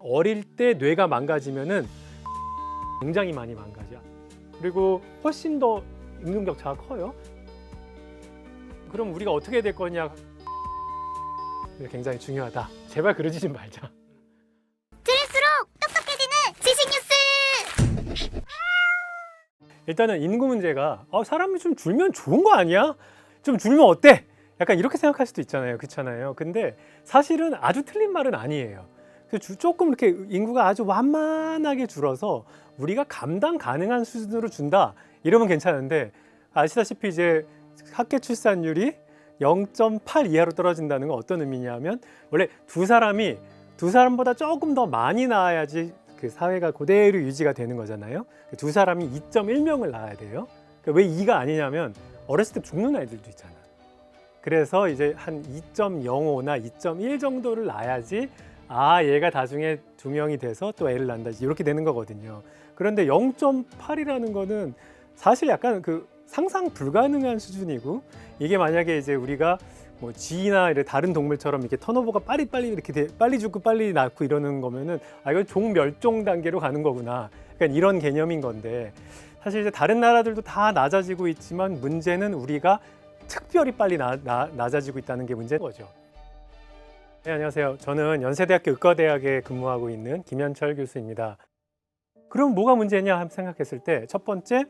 어릴 때 뇌가 망가지면은 굉장히 많이 망가져. 그리고 훨씬 더 임금 격차가 커요. 그럼 우리가 어떻게 될 거냐? 굉장히 중요하다. 제발 그러지 좀 말자. 들을수록 똑똑해지는 지식 뉴스. 일단은 인구 문제가 사람이 좀 줄면 좋은 거 아니야? 좀 줄면 어때? 약간 이렇게 생각할 수도 있잖아요. 그렇잖아요. 근데 사실은 아주 틀린 말은 아니에요. 그래서 조금 이렇게 인구가 아주 완만하게 줄어서 우리가 감당 가능한 수준으로 준다. 이러면 괜찮은데 아시다시피 이제 학계 출산율이 0.8 이하로 떨어진다는 건 어떤 의미냐면 원래 두 사람보다 조금 더 많이 낳아야지 그 사회가 그대로 유지가 되는 거잖아요. 두 사람이 2.1명을 낳아야 돼요. 왜 2가 아니냐면 어렸을 때 죽는 아이들도 있잖아. 그래서 이제 한 2.05나 2.1 정도를 낳아야지 얘가 나중에 2명이 돼서 또 애를 낳는다 이렇게 되는 거거든요. 그런데 0.8이라는 거는 사실 약간 그 상상 불가능한 수준이고 이게 만약에 이제 우리가 뭐 쥐나 다른 동물처럼 이렇게 턴오버가 빨리 이렇게 빨리 죽고 빨리 낳고 이러는 거면은 이건 종멸종 단계로 가는 거구나. 그러니까 이런 개념인 건데 사실 이제 다른 나라들도 다 낮아지고 있지만 문제는 우리가 특별히 빨리 낮아지고 있다는 게 문제인 거죠. 네, 안녕하세요. 저는 연세대학교 의과대학에 근무하고 있는 김현철 교수입니다. 그럼 뭐가 문제냐 생각했을 때 첫 번째,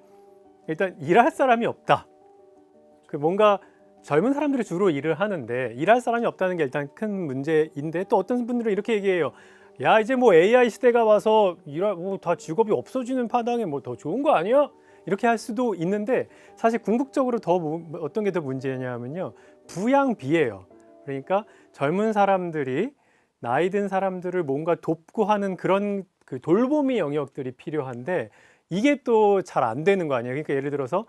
일단 일할 사람이 없다. 뭔가 젊은 사람들이 주로 일을 하는데 일할 사람이 없다는 게 일단 큰 문제인데 또 어떤 분들은 이렇게 얘기해요. 야, 이제 뭐 AI 시대가 와서 다 직업이 없어지는 파당에 뭐 더 좋은 거 아니야? 이렇게 할 수도 있는데 사실 궁극적으로 어떤 게 더 문제냐면요. 부양비예요. 그러니까 젊은 사람들이 나이 든 사람들을 뭔가 돕고 하는 그런 그 돌보미 영역들이 필요한데 이게 또 잘 안 되는 거 아니에요. 그러니까 예를 들어서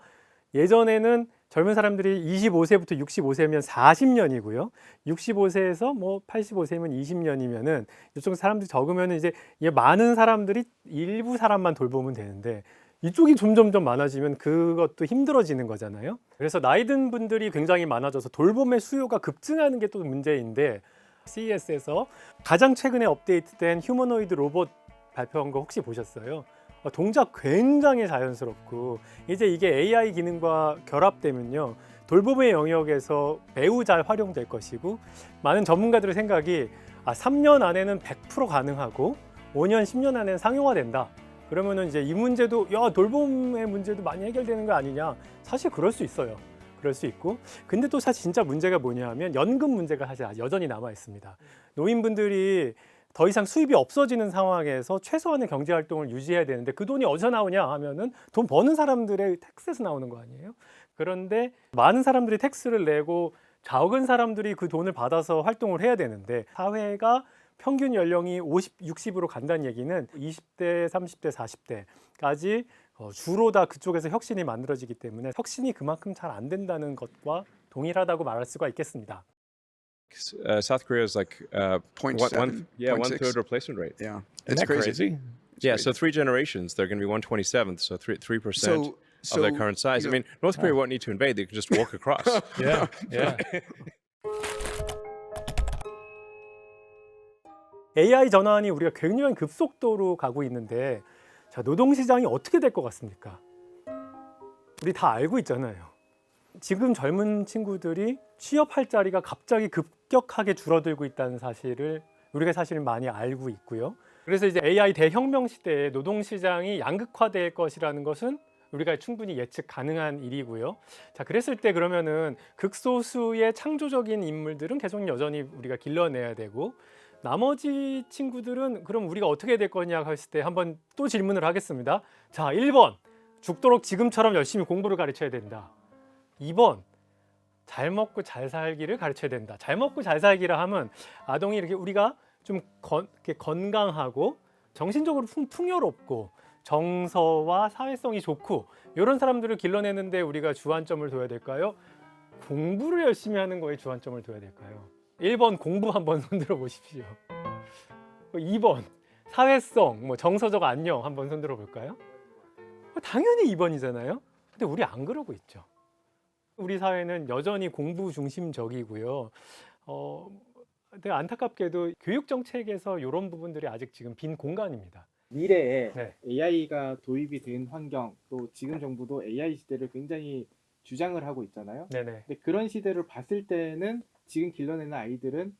예전에는 젊은 사람들이 25세부터 65세면 40년이고요. 65세에서 뭐 85세면 20년이면은 이쪽 사람들이 적으면은 이제 많은 사람들이 일부 사람만 돌보면 되는데 이쪽이 점점점 많아지면 그것도 힘들어지는 거잖아요. 그래서 나이 든 분들이 굉장히 많아져서 돌봄의 수요가 급증하는 게 또 문제인데 CES에서 가장 최근에 업데이트된 휴머노이드 로봇 발표한 거 혹시 보셨어요? 동작 굉장히 자연스럽고 이제 이게 AI 기능과 결합되면요 돌봄의 영역에서 매우 잘 활용될 것이고 많은 전문가들의 생각이 3년 안에는 100% 가능하고 5년, 10년 안에는 상용화된다. 그러면은 이제 이 문제도 돌봄의 문제도 많이 해결되는 거 아니냐? 사실 그럴 수 있어요. 그럴 수 있고 근데 또 사실 진짜 문제가 뭐냐면 연금 문제가 사실 여전히 남아 있습니다. 노인분들이 더 이상 수입이 없어지는 상황에서 최소한의 경제 활동을 유지해야 되는데 그 돈이 어디서 나오냐 하면은 돈 버는 사람들의 텍스에서 나오는 거 아니에요? 그런데 많은 사람들이 텍스를 내고 적은 사람들이 그 돈을 받아서 활동을 해야 되는데 사회가 평균 연령이 50, 60으로 간다는 얘기는 20대, 30대, 40대까지 주로 다 그쪽에서 혁신이 만들어지기 때문에 혁신이 그만큼 잘 안 된다는 것과 동일하다고 말할 수가 있겠습니다. South Korea is like 0.7, 1/3 replacement rate. Yeah, Isn't it's that crazy? Yeah, so 3 generations, they're going to be 1/27th, so 3% of their current size. I mean, North Korea won't need to invade; they can just walk across. Yeah, yeah. AI 전환이 우리가 굉장히 급속도로 가고 있는데 자, 노동시장이 어떻게 될 것 같습니까? 우리 다 알고 있잖아요. 지금 젊은 친구들이 취업할 자리가 갑자기 급격하게 줄어들고 있다는 사실을 우리가 사실 많이 알고 있고요. 그래서 이제 AI 대혁명 시대에 노동시장이 양극화될 것이라는 것은 우리가 충분히 예측 가능한 일이고요. 자, 그랬을 때 그러면은 극소수의 창조적인 인물들은 계속 여전히 우리가 길러내야 되고 나머지 친구들은 그럼 우리가 어떻게 될 거냐 했을 때 한번 또 질문을 하겠습니다. 자, 1번 죽도록 지금처럼 열심히 공부를 가르쳐야 된다. 2번 잘 먹고 잘 살기를 가르쳐야 된다. 잘 먹고 잘 살기라 하면 아동이 이렇게 우리가 좀 건강하고 정신적으로 풍요롭고 정서와 사회성이 좋고 이런 사람들을 길러내는데 우리가 주안점을 둬야 될까요? 공부를 열심히 하는 거에 주안점을 둬야 될까요? 1번 공부 한번 손들어 보십시오. 2번 사회성, 정서적 안녕 한번 손들어 볼까요? 당연히 2번이잖아요. 근데 우리 안 그러고 있죠. 우리 사회는 여전히 공부 중심적이고요. 근데 안타깝게도 교육 정책에서 이런 부분들이 아직 지금 빈 공간입니다. 미래에 네. AI가 도입이 된 환경, 또 지금 정부도 AI 시대를 굉장히 주장을 하고 있잖아요. 네네. 근데 그런 시대를 봤을 때는 지금 길러내는 아이들은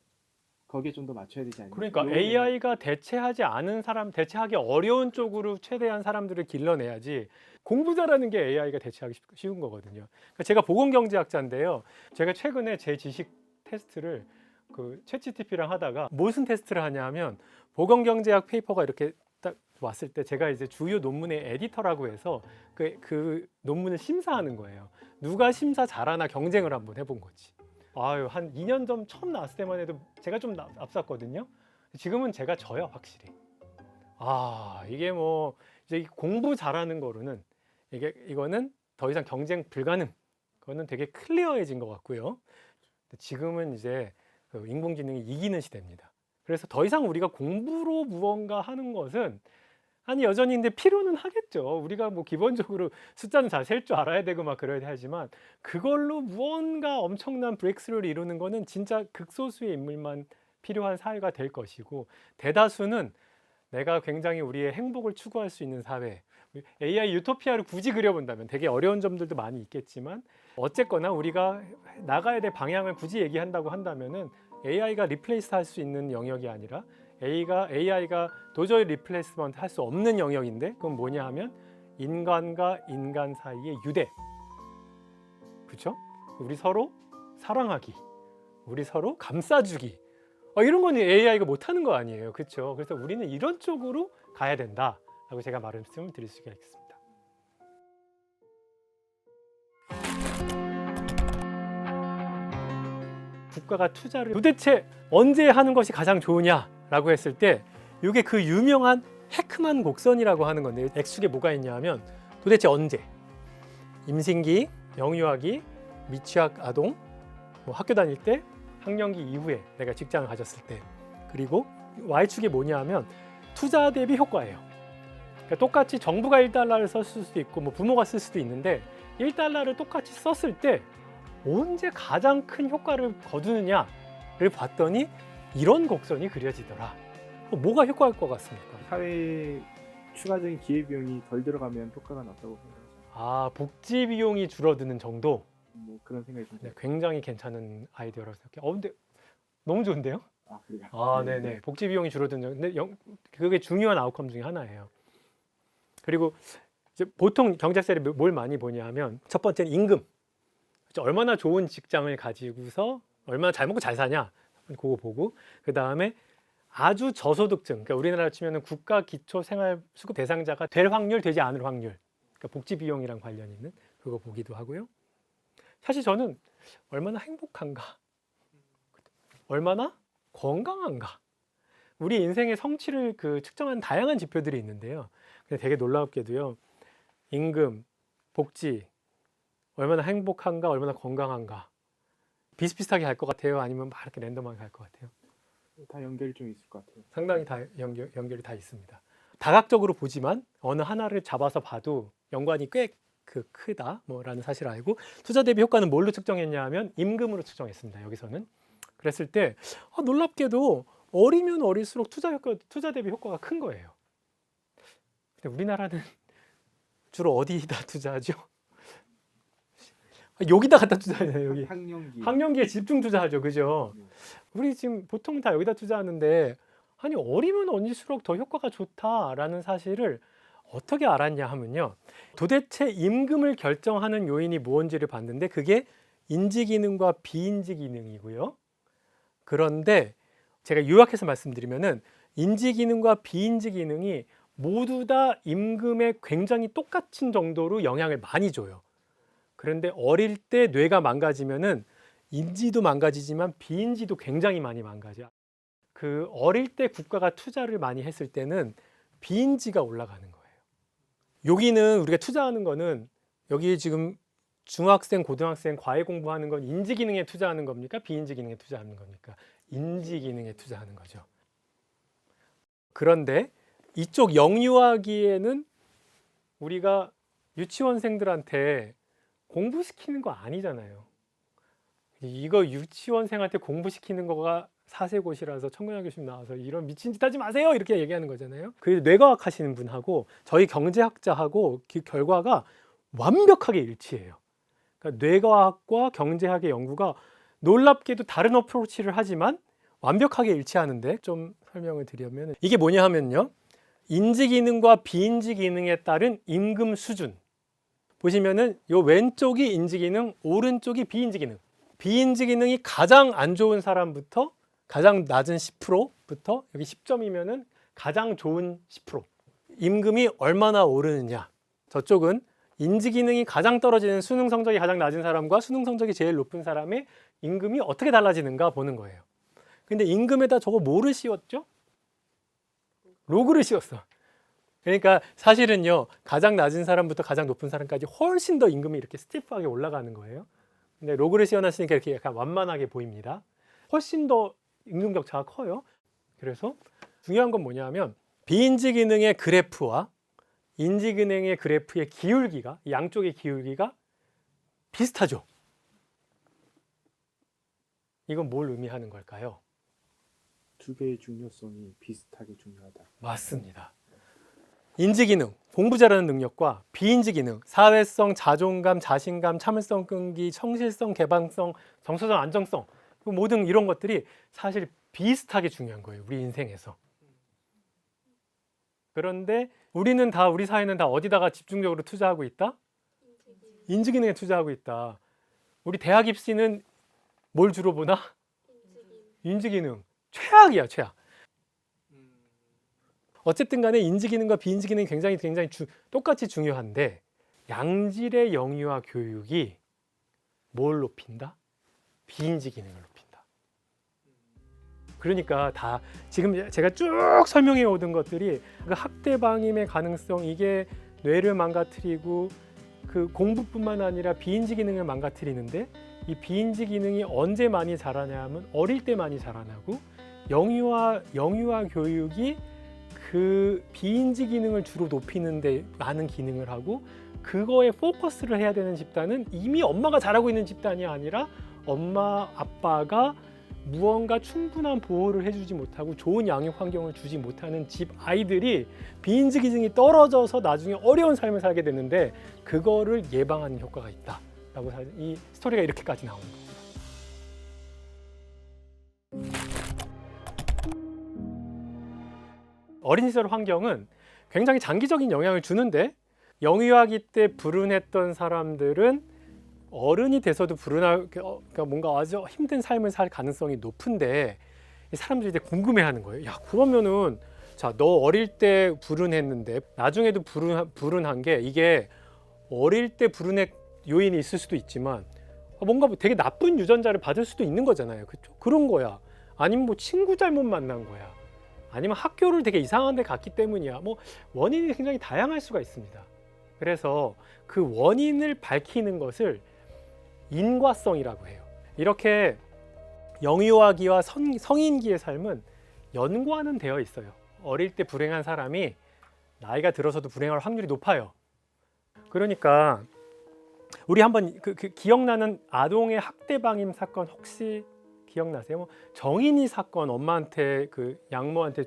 거기에 좀 더 맞춰야 되지 않나요? 그러니까 AI가 대체하지 않은 사람, 대체하기 어려운 쪽으로 최대한 사람들을 길러내야지 공부 잘하는 게 AI가 대체하기 쉬운 거거든요. 그러니까 제가 보건경제학자인데요. 제가 최근에 제 지식 테스트를 그 챗GPT랑 하다가 무슨 테스트를 하냐면 보건경제학 페이퍼가 이렇게 딱 왔을 때 제가 이제 주요 논문의 에디터라고 해서 그 논문을 심사하는 거예요. 누가 심사 잘하나 경쟁을 한번 해본 거지. 아유, 한 2년 전 처음 나왔을 때만 해도 제가 좀 앞섰거든요. 지금은 제가 져요, 확실히. 아, 이게 뭐 이제 공부 잘하는 거로는 이거는 더 이상 경쟁 불가능. 그거는 되게 클리어해진 것 같고요. 지금은 이제 그 인공지능이 이기는 시대입니다. 그래서 더 이상 우리가 공부로 무언가 하는 것은 아니 여전히 근데 필요는 하겠죠. 우리가 뭐 기본적으로 숫자는 잘 셀 줄 알아야 되고 막 그래야 하지만 그걸로 무언가 엄청난 브레이크스루를 이루는 거는 진짜 극소수의 인물만 필요한 사회가 될 것이고 대다수는 내가 굉장히 우리의 행복을 추구할 수 있는 사회, AI 유토피아를 굳이 그려본다면 되게 어려운 점들도 많이 있겠지만 어쨌거나 우리가 나가야 될 방향을 굳이 얘기한다고 한다면은 AI가 리플레이스 할 수 있는 영역이 아니라 AI가 도저히 리플레이스먼트 할 수 없는 영역인데 그건 뭐냐 하면 인간과 인간 사이의 유대. 그렇죠? 우리 서로 사랑하기, 우리 서로 감싸주기. 이런 건 AI가 못하는 거 아니에요. 그렇죠? 그래서 우리는 이런 쪽으로 가야 된다라고 제가 말씀을 드릴 수가 있습니다. 국가가 투자를 도대체 언제 하는 것이 가장 좋으냐라고 했을 때 이게 그 유명한 헤크만 곡선이라고 하는 건데 X축에 뭐가 있냐 하면 도대체 언제 임신기, 영유아기, 미취학 아동, 뭐 학교 다닐 때, 학령기 이후에 내가 직장을 가졌을 때 그리고 Y축이 뭐냐 하면 투자 대비 효과예요. 그러니까 똑같이 정부가 1달러를 썼을 수도 있고 뭐 부모가 쓸 수도 있는데 1달러를 똑같이 썼을 때 언제 가장 큰 효과를 거두느냐를 봤더니 이런 곡선이 그려지더라. 뭐가 효과일 것 같습니까? 사회에 추가적인 기회비용이 덜 들어가면 효과가 낮다고 생각하죠. 아, 복지 비용이 줄어드는 정도? 뭐 그런 생각이 좀 네, 굉장히 괜찮은 아이디어라고 생각해요. 근데 너무 좋은데요? 아, 그래요? 아, 네네. 복지 비용이 줄어드는 근데 그게 중요한 아웃컴 중에 하나예요. 그리고 이제 보통 경제세를 뭘 많이 보냐 하면 첫 번째는 임금. 얼마나 좋은 직장을 가지고서 얼마나 잘 먹고 잘 사냐 그거 보고 그 다음에 아주 저소득층 그러니까 우리나라 치면은 국가 기초 생활 수급 대상자가 될 확률 되지 않을 확률 그러니까 복지 비용이랑 관련 있는 그거 보기도 하고요. 사실 저는 얼마나 행복한가 얼마나 건강한가 우리 인생의 성취를 그 측정한 다양한 지표들이 있는데요. 근데 되게 놀랍게도요. 임금, 복지 얼마나 행복한가, 얼마나 건강한가 비슷비슷하게 갈 것 같아요? 아니면 막 이렇게 랜덤하게 갈 것 같아요? 다 연결이 좀 있을 것 같아요. 상당히 다 연결이 다 있습니다. 다각적으로 보지만 어느 하나를 잡아서 봐도 연관이 꽤 크다 뭐라는 사실을 알고 투자 대비 효과는 뭘로 측정했냐 하면 임금으로 측정했습니다. 여기서는 그랬을 때 놀랍게도 어리면 어릴수록 투자 대비 효과가 큰 거예요. 근데 우리나라는 주로 어디다 투자하죠? 여기다 갖다 투자하잖아요. 여기 학령기에 집중 투자하죠, 그죠? 우리 지금 보통 다 여기다 투자하는데 아니 어리면 어릴수록 더 효과가 좋다라는 사실을 어떻게 알았냐 하면요. 도대체 임금을 결정하는 요인이 무엇인지를 봤는데 그게 인지 기능과 비인지 기능이고요. 그런데 제가 요약해서 말씀드리면은 인지 기능과 비인지 기능이 모두 다 임금에 굉장히 똑같은 정도로 영향을 많이 줘요. 그런데 어릴 때 뇌가 망가지면은 인지도 망가지지만 비인지도 굉장히 많이 망가져. 그 어릴 때 국가가 투자를 많이 했을 때는 비인지가 올라가는 거예요. 여기는 우리가 투자하는 거는 여기 지금 중학생, 고등학생 과외 공부하는 건 인지 기능에 투자하는 겁니까? 비인지 기능에 투자하는 겁니까? 인지 기능에 투자하는 거죠. 그런데 이쪽 영유아기에는 우리가 유치원생들한테 공부시키는 거 아니잖아요. 이거 유치원생한테 공부시키는 거가 사세고시라서 청근양 교수님 나와서 이런 미친 짓 하지 마세요 이렇게 얘기하는 거잖아요. 그 뇌과학 하시는 분하고 저희 경제학자하고 그 결과가 완벽하게 일치해요. 그러니까 뇌과학과 경제학의 연구가 놀랍게도 다른 어프로치를 하지만 완벽하게 일치하는데, 좀 설명을 드리면 이게 뭐냐 하면요, 인지 기능과 비인지 기능에 따른 임금 수준 보시면은 요 왼쪽이 인지 기능, 오른쪽이 비인지 기능. 비인지 기능이 가장 안 좋은 사람부터 가장 낮은 10%부터 여기 10점이면은 가장 좋은 10%. 임금이 얼마나 오르느냐. 저쪽은 인지 기능이 가장 떨어지는 수능 성적이 가장 낮은 사람과 수능 성적이 제일 높은 사람의 임금이 어떻게 달라지는가 보는 거예요. 근데 임금에다 저거 뭐를 씌웠죠? 로그를 씌웠어. 그러니까 사실은요, 가장 낮은 사람부터 가장 높은 사람까지 훨씬 더 임금이 이렇게 스티프하게 올라가는 거예요. 근데 로그를 씌워놨으니까 이렇게 약간 완만하게 보입니다. 훨씬 더 임금 격차가 커요. 그래서 중요한 건 뭐냐면 비인지 기능의 그래프와 인지 기능의 그래프의 기울기가, 양쪽의 기울기가 비슷하죠. 이건 뭘 의미하는 걸까요? 두 개의 중요성이 비슷하게 중요하다. 맞습니다. 인지 기능, 공부 잘하는 능력과 비인지 기능, 사회성, 자존감, 자신감, 참을성, 끈기, 성실성, 개방성, 정서적 안정성, 모든 이런 것들이 사실 비슷하게 중요한 거예요, 우리 인생에서. 그런데 우리 사회는 다 어디다가 집중적으로 투자하고 있다? 인지 기능에 투자하고 있다. 우리 대학 입시는 뭘 주로 보나? 인지 기능. 최악이야, 최악. 어쨌든 간에 인지 기능과 비인지 기능이 굉장히 똑같이 중요한데, 양질의 영유아 교육이 뭘 높인다? 비인지 기능을 높인다. 그러니까 다 지금 제가 쭉 설명해 오던 것들이 그 학대 방임의 가능성, 이게 뇌를 망가뜨리고 그 공부뿐만 아니라 비인지 기능을 망가뜨리는데, 이 비인지 기능이 언제 많이 자라냐 하면 어릴 때 많이 자라나고, 영유아 교육이 그 비인지 기능을 주로 높이는 데 많은 기능을 하고, 그거에 포커스를 해야 되는 집단은 이미 엄마가 잘하고 있는 집단이 아니라 엄마 아빠가 무언가 충분한 보호를 해주지 못하고 좋은 양육 환경을 주지 못하는 집 아이들이 비인지 기능이 떨어져서 나중에 어려운 삶을 살게 되는데, 그거를 예방하는 효과가 있다라고 이 스토리가 이렇게까지 나오는 겁니다. 어린 시절 환경은 굉장히 장기적인 영향을 주는데, 영유아기 때 불운했던 사람들은 어른이 돼서도 그러니까 뭔가 아주 힘든 삶을 살 가능성이 높은데, 사람들이 이제 궁금해하는 거예요. 야, 그러면은 자, 너 어릴 때 불운했는데 나중에도 불운한 게, 이게 어릴 때 불운의 요인이 있을 수도 있지만 뭔가 되게 나쁜 유전자를 받을 수도 있는 거잖아요. 그렇죠? 그런 거야. 아니면 뭐 친구 잘못 만난 거야. 아니면 학교를 되게 이상한 데 갔기 때문이야. 뭐 원인이 굉장히 다양할 수가 있습니다. 그래서 그 원인을 밝히는 것을 인과성이라고 해요. 이렇게 영유아기와 성인기의 삶은 연관은 되어 있어요. 어릴 때 불행한 사람이 나이가 들어서도 불행할 확률이 높아요. 그러니까 우리 한번 기억나는 아동의 학대 방임 사건 혹시 기억나세요? 뭐 정인이 사건, 엄마한테 양모한테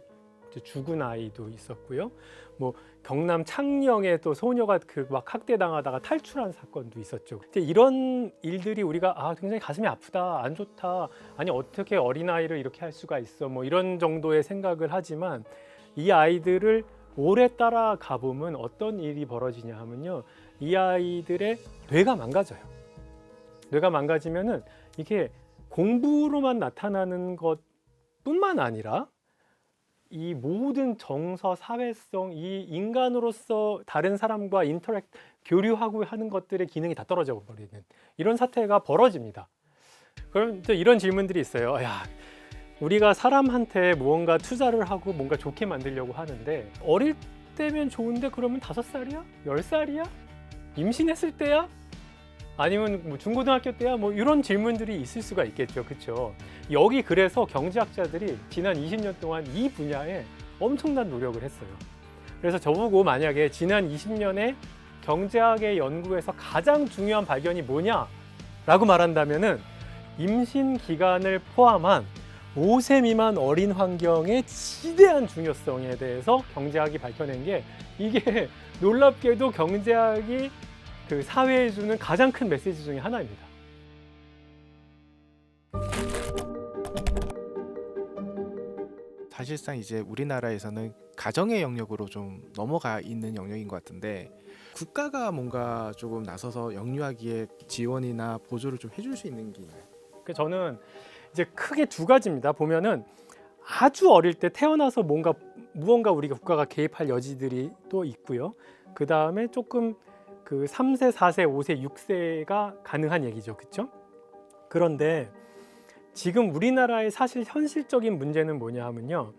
죽은 아이도 있었고요. 뭐 경남 창녕에 또 소녀가 막 학대당하다가 탈출한 사건도 있었죠. 이런 일들이 우리가 굉장히 가슴이 아프다, 안 좋다, 아니 어떻게 어린아이를 이렇게 할 수가 있어, 뭐 이런 정도의 생각을 하지만, 이 아이들을 오래 따라가 보면 어떤 일이 벌어지냐 하면요, 이 아이들의 뇌가 망가져요. 뇌가 망가지면은 이게 공부로만 나타나는 것뿐만 아니라 이 모든 정서, 사회성, 이 인간으로서 다른 사람과 교류하고 하는 것들의 기능이 다 떨어져 버리는 이런 사태가 벌어집니다. 그럼 또 이런 질문들이 있어요. 야, 우리가 사람한테 무언가 투자를 하고 뭔가 좋게 만들려고 하는데, 어릴 때면 좋은데 그러면 5살이야? 10살이야? 임신했을 때야? 아니면 뭐 중고등학교 때야? 뭐 이런 질문들이 있을 수가 있겠죠. 그렇죠? 여기 그래서 경제학자들이 지난 20년 동안 이 분야에 엄청난 노력을 했어요. 그래서 저보고 만약에 지난 20년에 경제학의 연구에서 가장 중요한 발견이 뭐냐라고 말한다면은 임신 기간을 포함한 5세 미만 어린 환경의 지대한 중요성에 대해서 경제학이 밝혀낸 게 이게 놀랍게도 경제학이 그 사회에 주는 가장 큰 메시지 중에 하나입니다. 사실상 이제 우리나라에서는 가정의 영역으로 좀 넘어가 있는 영역인 것 같은데 국가가 뭔가 조금 나서서 영유아기에 지원이나 보조를 좀 해줄 수 있는 게 있나요? 그러니까 저는 이제 크게 두 가지입니다. 보면은 아주 어릴 때 태어나서 무언가 우리가 국가가 개입할 여지들이 또 있고요. 그 다음에 조금 그 3세, 4세, 5세, 6세가 가능한 얘기죠, 그렇죠? 그런데 지금 우리나라의 사실 현실적인 문제는 뭐냐 하면요,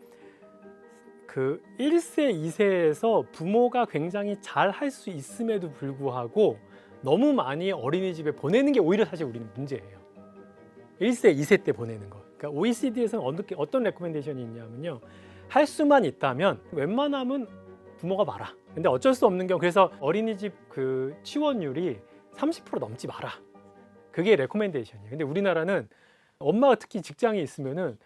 그 1세, 2세에서 부모가 굉장히 잘 할 수 있음에도 불구하고 너무 많이 어린이집에 보내는 게 오히려 사실 우리는 문제예요. 1세, 2세 때 보내는 거. 그러니까 OECD에서는 어떤 레코멘데이션이 있냐면요, 할 수만 있다면 웬만하면 부모가 마라. 근데 어쩔 수 없는 경우, 그래서 어린이집 그 취원율이 30% 넘지 마라. 그게 레코멘데이션이에요. 근데 우리나라는 엄마가 특히 직장에 있으면은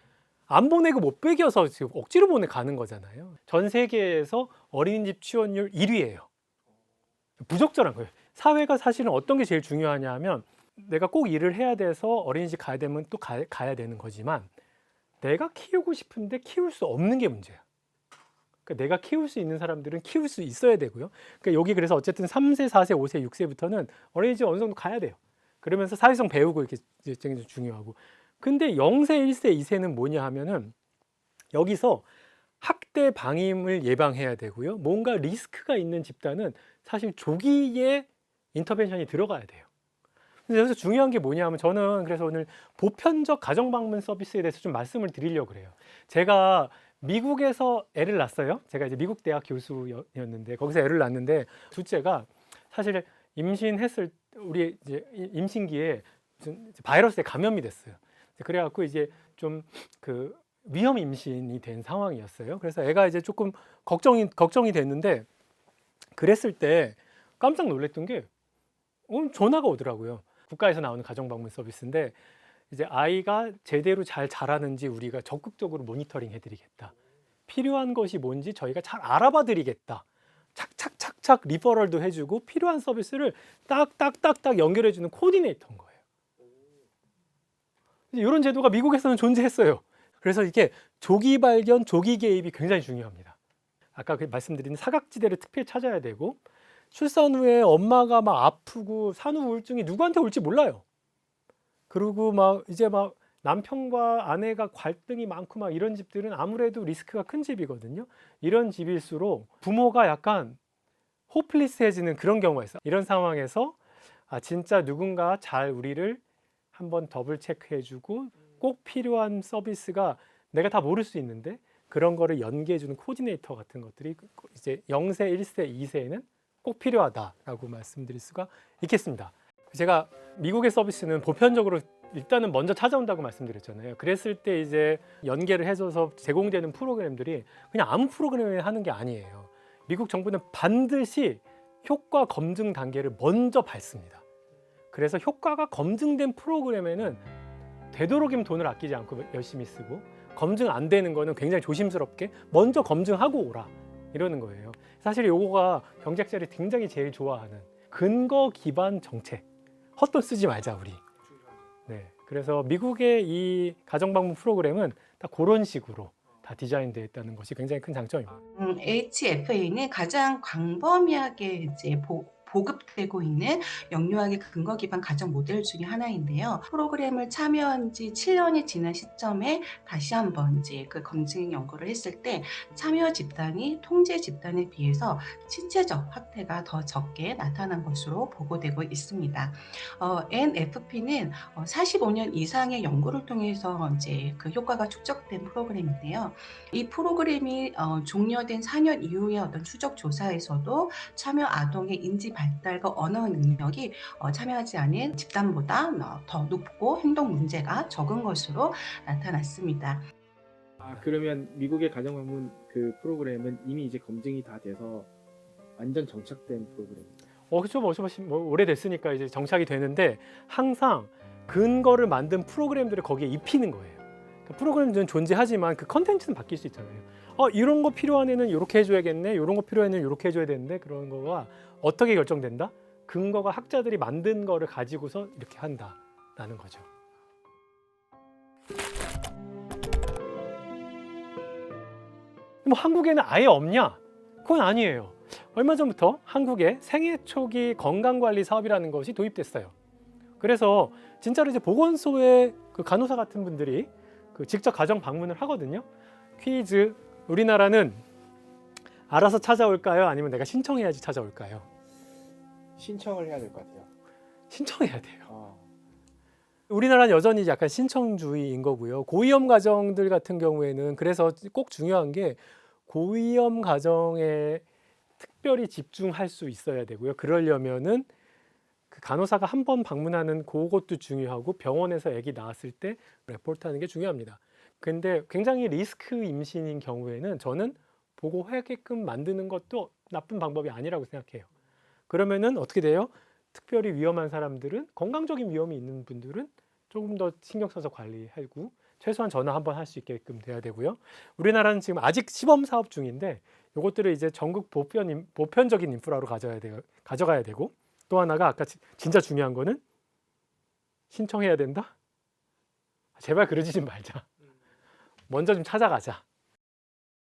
안 보내고 못 빼겨서 지금 억지로 가는 거잖아요. 전 세계에서 어린이집 취원율 1위예요. 부적절한 거예요. 사회가 사실은 어떤 게 제일 중요하냐 하면, 내가 꼭 일을 해야 돼서 어린이집 가야 되면 또 가야 되는 거지만, 내가 키우고 싶은데 키울 수 없는 게 문제야. 그러니까 내가 키울 수 있는 사람들은 키울 수 있어야 되고요. 그러니까 여기 그래서 어쨌든 3세, 4세, 5세, 6세부터는 어린이집 어느 정도 가야 돼요. 그러면서 사회성 배우고 이렇게 굉장히 중요하고. 근데 0세, 1세, 2세는 뭐냐 하면은 여기서 학대 방임을 예방해야 되고요. 뭔가 리스크가 있는 집단은 사실 조기에 인터벤션이 들어가야 돼요. 그래서 중요한 게 뭐냐 하면, 저는 그래서 오늘 보편적 가정방문 서비스에 대해서 좀 말씀을 드리려고 그래요. 제가 미국에서 애를 낳았어요. 제가 이제 미국 대학 교수였는데 거기서 애를 낳았는데, 둘째가 사실 우리 이제 임신기에 무슨 바이러스에 감염이 됐어요. 그래갖고 이제 좀 그 위험 임신이 된 상황이었어요. 그래서 애가 이제 조금 걱정이 됐는데, 그랬을 때 깜짝 놀랐던 게 전화가 오더라고요. 국가에서 나오는 가정방문 서비스인데, 이제 아이가 제대로 잘 자라는지 우리가 적극적으로 모니터링 해드리겠다. 필요한 것이 뭔지 저희가 잘 알아봐드리겠다. 착착착착 리퍼럴도 해주고 필요한 서비스를 딱딱딱딱 연결해주는 코디네이터인 거예요. 이런 제도가 미국에서는 존재했어요. 그래서 이게 조기 발견, 조기 개입이 굉장히 중요합니다. 아까 말씀드린 사각지대를 특별히 찾아야 되고, 출산 후에 엄마가 막 아프고 산후 우울증이 누구한테 올지 몰라요. 그리고 이제 남편과 아내가 갈등이 많고 이런 집들은 아무래도 리스크가 큰 집이거든요. 이런 집일수록 부모가 약간 호플리스해지는 그런 경우가 있어요. 이런 상황에서 진짜 누군가 잘 우리를 한번 더블 체크해주고 꼭 필요한 서비스가 내가 다 모를 수 있는데 그런 거를 연계해주는 코디네이터 같은 것들이 이제 0세, 1세, 2세에는 꼭 필요하다라고 말씀드릴 수가 있겠습니다. 제가 미국의 서비스는 보편적으로 일단은 먼저 찾아온다고 말씀드렸잖아요. 그랬을 때 이제 연계를 해줘서 제공되는 프로그램들이 그냥 아무 프로그램을 하는 게 아니에요. 미국 정부는 반드시 효과 검증 단계를 먼저 밟습니다. 그래서 효과가 검증된 프로그램에는 되도록이면 돈을 아끼지 않고 열심히 쓰고, 검증 안 되는 거는 굉장히 조심스럽게 먼저 검증하고 오라 이러는 거예요. 사실 요거가 경제학자들이 굉장히 제일 좋아하는 근거 기반 정책. 헛돈 쓰지 말자 우리. 네, 그래서 미국의 이 가정방문 프로그램은 딱 그런 식으로 다 디자인되어 있다는 것이 굉장히 큰 장점입니다. HFA는 가장 광범위하게 이제 보급되고 있는 영유아기 근거 기반 가정 모델 중에 하나인데요. 프로그램을 참여한 지 7년이 지난 시점에 다시 한번 이제 그 검증 연구를 했을 때 참여 집단이 통제 집단에 비해서 신체적 학대가 더 적게 나타난 것으로 보고되고 있습니다. NFP는 45년 이상의 연구를 통해서 이제 그 효과가 축적된 프로그램인데요. 이 프로그램이 종료된 4년 이후의 어떤 추적 조사에서도 참여 아동의 인지 발달과 언어 능력이 참여하지 않은 집단보다 더 높고 행동 문제가 적은 것으로 나타났습니다. 그러면 미국의 가정방문 그 프로그램은 이미 이제 검증이 다 돼서 완전 정착된 프로그램입니다. 그렇죠. 오래됐으니까 이제 정착이 되는데, 항상 근거를 만든 프로그램들을 거기에 입히는 거예요. 그러니까 프로그램은 존재하지만 그 컨텐츠는 바뀔 수 있잖아요. 이런 거 필요한 애는 이렇게 해줘야겠네. 이런 거 필요한 애는 이렇게 해줘야 되는데 그런 거가 어떻게 결정된다? 근거가 학자들이 만든 거를 가지고서 이렇게 한다라는 거죠. 뭐 한국에는 아예 없냐? 그건 아니에요. 얼마 전부터 한국에 생애 초기 건강관리 사업이라는 것이 도입됐어요. 그래서 진짜로 이제 보건소에 그 간호사 같은 분들이 그 직접 가정 방문을 하거든요. 퀴즈, 우리나라는 알아서 찾아올까요? 아니면 내가 신청해야지 찾아올까요? 신청을 해야 될 것 같아요. 신청해야 돼요. 우리나라는 여전히 약간 신청주의인 거고요. 고위험 가정들 같은 경우에는 그래서 꼭 중요한 게 고위험 가정에 특별히 집중할 수 있어야 되고요. 그러려면은 그 간호사가 한 번 방문하는 그것도 중요하고 병원에서 아기 낳았을 때 레포트하는 게 중요합니다. 근데 굉장히 리스크 임신인 경우에는 저는 보고하게끔 만드는 것도 나쁜 방법이 아니라고 생각해요. 그러면은 어떻게 돼요? 특별히 위험한 사람들은 건강적인 위험이 있는 분들은 조금 더 신경 써서 관리하고 최소한 전화 한번 할 수 있게끔 돼야 되고요. 우리나라는 지금 아직 시범 사업 중인데 이것들을 이제 전국 보편적인 인프라로 가져가야 되고 또 하나가 아까 진짜 중요한 거는 신청해야 된다? 제발 그러지 좀 말자. 먼저 좀 찾아가자.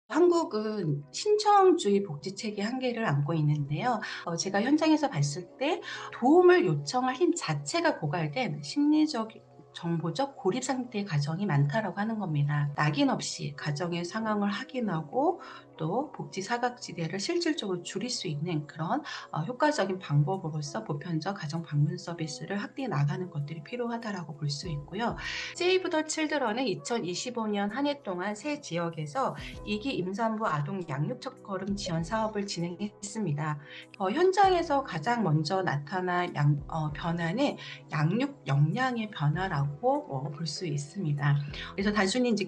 한국은 신청주의 복지 체계 한계를 안고 있는데요. 제가 현장에서 봤을 때 도움을 요청할 힘 자체가 고갈된 심리적, 정보적 고립 상태의 가정이 많다라고 하는 겁니다. 낙인 없이 가정의 상황을 확인하고 또 복지 사각지대를 실질적으로 줄일 수 있는 그런 효과적인 방법으로서 보편적 가정 방문 서비스를 확대해 나가는 것들이 필요하다라고 볼 수 있고요. 세이브 더 칠드런은 2025년 한 해 동안 세 지역에서 2기 임산부 아동 양육 첫걸음 지원 사업을 진행했습니다. 현장에서 가장 먼저 나타난 변화는 양육 역량의 변화라고 볼 수 있습니다. 그래서 단순히 이제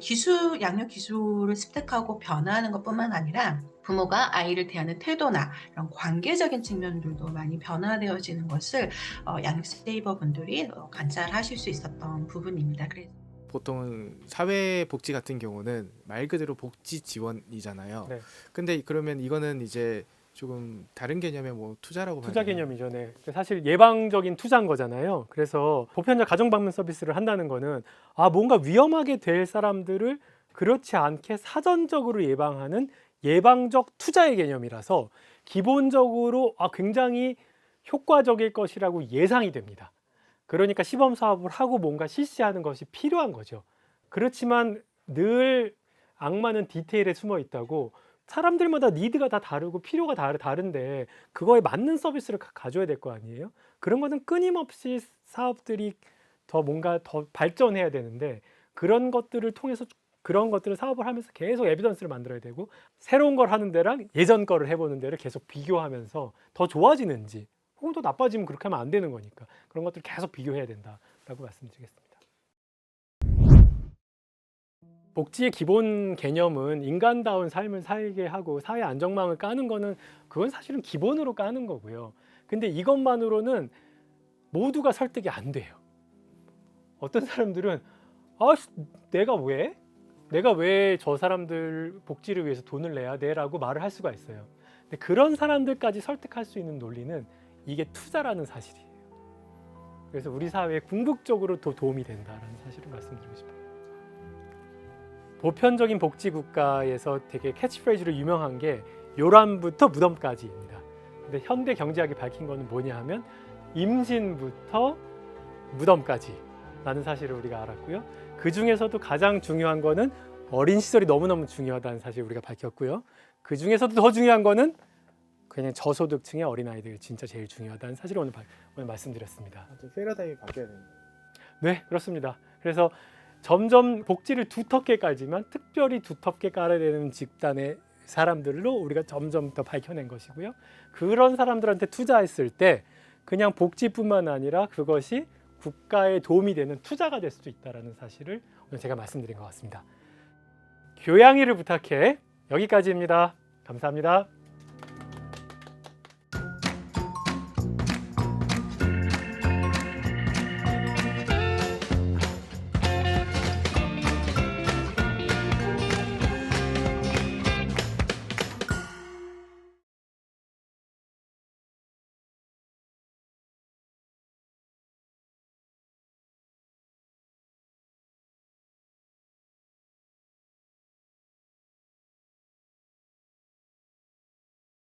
양육 기술을 습득하고 변화하는 것뿐만 아니라 부모가 아이를 대하는 태도나 이런 관계적인 측면들도 많이 변화되어지는 것을 양육 세이버 분들이 관찰하실 수 있었던 부분입니다. 그래서 보통 사회복지 같은 경우는 말 그대로 복지 지원이잖아요. 네. 근데 그러면 이거는 이제 조금 다른 개념의 뭐 투자라고 투자 봐야 되나요? 개념이죠. 네. 사실 예방적인 투자인 거잖아요. 그래서 보편적 가정 방문 서비스를 한다는 거는 뭔가 위험하게 될 사람들을 그렇지 않게 사전적으로 예방하는 예방적 투자의 개념이라서 기본적으로 굉장히 효과적일 것이라고 예상이 됩니다. 그러니까 시범 사업을 하고 뭔가 실시하는 것이 필요한 거죠. 그렇지만 늘 악마는 디테일에 숨어 있다고 사람들마다 니드가 다 다르고 필요가 다른데 그거에 맞는 서비스를 가져야 될 거 아니에요? 그런 거는 끊임없이 사업들이 뭔가 더 발전해야 되는데 그런 것들을 통해서 그런 것들을 사업을 하면서 계속 에비던스를 만들어야 되고 새로운 걸 하는 데랑 예전 거를 해보는 데를 계속 비교하면서 더 좋아지는지 혹은 더 나빠지면 그렇게 하면 안 되는 거니까 그런 것들을 계속 비교해야 된다라고 말씀드리겠습니다. 복지의 기본 개념은 인간다운 삶을 살게 하고 사회 안정망을 까는 거는 그건 사실은 기본으로 까는 거고요. 근데 이것만으로는 모두가 설득이 안 돼요. 어떤 사람들은 내가 왜 저 사람들 복지를 위해서 돈을 내야 돼? 라고 말을 할 수가 있어요. 근데 그런 사람들까지 설득할 수 있는 논리는 이게 투자라는 사실이에요. 그래서 우리 사회에 궁극적으로 더 도움이 된다는 사실을 말씀드리고 싶어요. 보편적인 복지 국가에서 되게 캐치프레이즈로 유명한 게 요람부터 무덤까지입니다. 근데 현대 경제학이 밝힌 거는 뭐냐 하면 임신부터 무덤까지라는 사실을 우리가 알았고요. 그 중에서도 가장 중요한 거는 어린 시절이 너무너무 중요하다는 사실을 우리가 밝혔고요. 그 중에서도 더 중요한 거는 그냥 저소득층의 어린아이들 진짜 제일 중요하다는 사실을 오늘 말씀드렸습니다. 패러다임이 바뀌어야 됩니다. 네, 그렇습니다. 그래서 점점 복지를 두텁게 깔지만 특별히 두텁게 깔아야 되는 집단의 사람들로 우리가 점점 더 밝혀낸 것이고요. 그런 사람들한테 투자했을 때 그냥 복지뿐만 아니라 그것이 국가에 도움이 되는 투자가 될 수도 있다는 사실을 오늘 제가 말씀드린 것 같습니다. 교양이를 부탁해 여기까지입니다. 감사합니다.